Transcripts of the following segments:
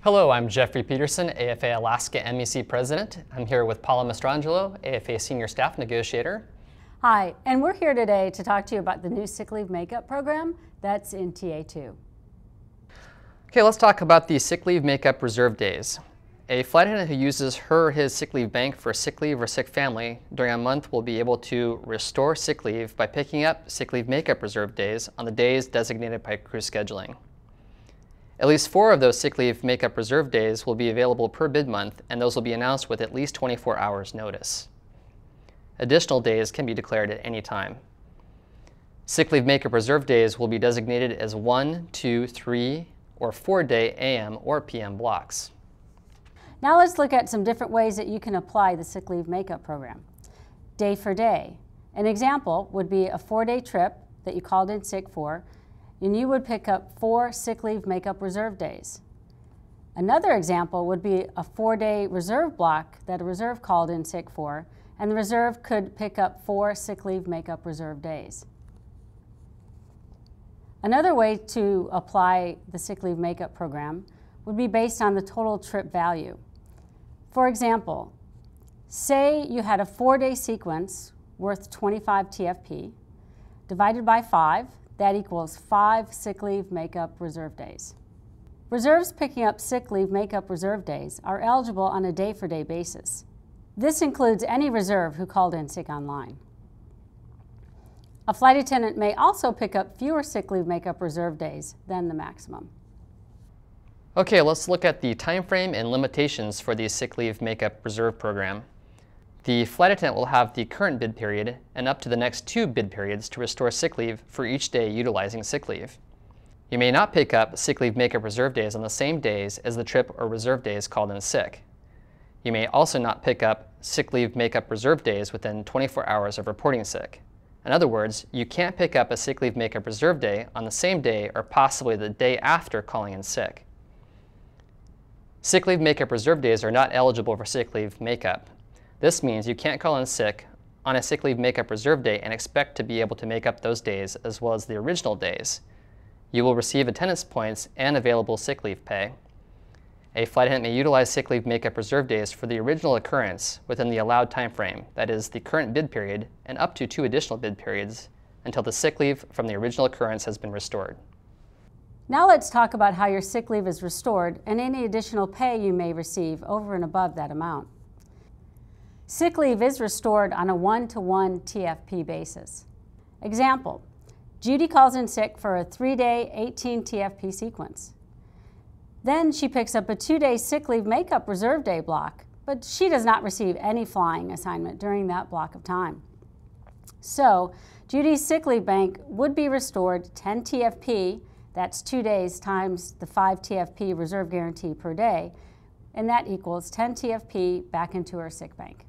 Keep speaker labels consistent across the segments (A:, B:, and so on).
A: Hello, I'm Jeffrey Peterson, AFA Alaska MEC President. I'm here with Paula Mastrangelo, AFA Senior Staff Negotiator.
B: Hi, and we're here today to talk to you about the new sick leave makeup program that's in TA2.
A: Okay, let's talk about the sick leave makeup reserve days. A flight attendant who uses her or his sick leave bank for sick leave or sick family during a month will be able to restore sick leave by picking up sick leave makeup reserve days on the days designated by crew scheduling. At least 4 of those sick leave makeup reserve days will be available per bid month, and those will be announced with at least 24 hours notice. Additional days can be declared at any time. Sick leave makeup reserve days will be designated as 1, 2, 3, or 4-day AM or PM blocks.
B: Now let's look at some different ways that you can apply the sick leave makeup program. Day for day. An example would be a 4-day trip that you called in sick for, and you would pick up 4 sick leave makeup reserve days. Another example would be a 4-day reserve block that a reserve called in sick for, and the reserve could pick up 4 sick leave makeup reserve days. Another way to apply the sick leave makeup program would be based on the total trip value. For example, say you had a 4-day sequence worth 25 TFP, divided by 5, that equals 5 sick leave makeup reserve days. Reserves picking up sick leave makeup reserve days are eligible on a day-for-day basis. This includes any reserve who called in sick online. A flight attendant may also pick up fewer sick leave makeup reserve days than the maximum.
A: Okay, let's look at the time frame and limitations for the sick leave makeup reserve program. The flight attendant will have the current bid period and up to the next 2 bid periods to restore sick leave for each day utilizing sick leave. You may not pick up sick leave makeup reserve days on the same days as the trip or reserve days called in sick. You may also not pick up sick leave makeup reserve days within 24 hours of reporting sick. In other words, you can't pick up a sick leave makeup reserve day on the same day or possibly the day after calling in sick. Sick leave makeup reserve days are not eligible for sick leave makeup. This means you can't call in sick on a sick leave makeup reserve day and expect to be able to make up those days as well as the original days. You will receive attendance points and available sick leave pay. A flight attendant may utilize sick leave makeup reserve days for the original occurrence within the allowed time frame, that is, the current bid period, and up to 2 additional bid periods until the sick leave from the original occurrence has been restored.
B: Now let's talk about how your sick leave is restored and any additional pay you may receive over and above that amount. Sick leave is restored on a 1-to-1 TFP basis. Example, Judy calls in sick for a 3-day 18 TFP sequence. Then she picks up a 2-day sick leave makeup reserve day block, but she does not receive any flying assignment during that block of time. So Judy's sick leave bank would be restored 10 TFP, that's 2 days times the 5 TFP reserve guarantee per day, and that equals 10 TFP back into her sick bank.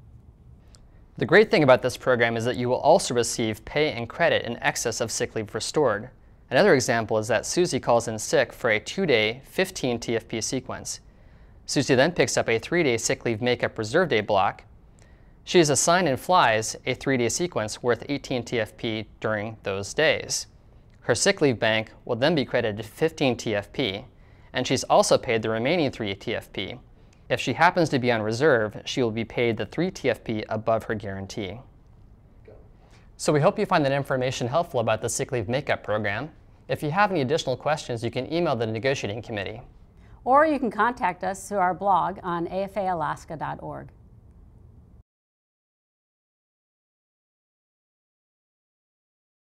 A: The great thing about this program is that you will also receive pay and credit in excess of sick leave restored. Another example is that Susie calls in sick for a 2-day 15 TFP sequence. Susie then picks up a 3-day sick leave makeup reserve day block. She is assigned and flies a 3-day sequence worth 18 TFP during those days. Her sick leave bank will then be credited 15 TFP, and she's also paid the remaining 3 TFP. If she happens to be on reserve, she will be paid the 3 TFP above her guarantee. So we hope you find that information helpful about the sick leave makeup program. If you have any additional questions, you can email the negotiating committee.
B: Or you can contact us through our blog on afaalaska.org.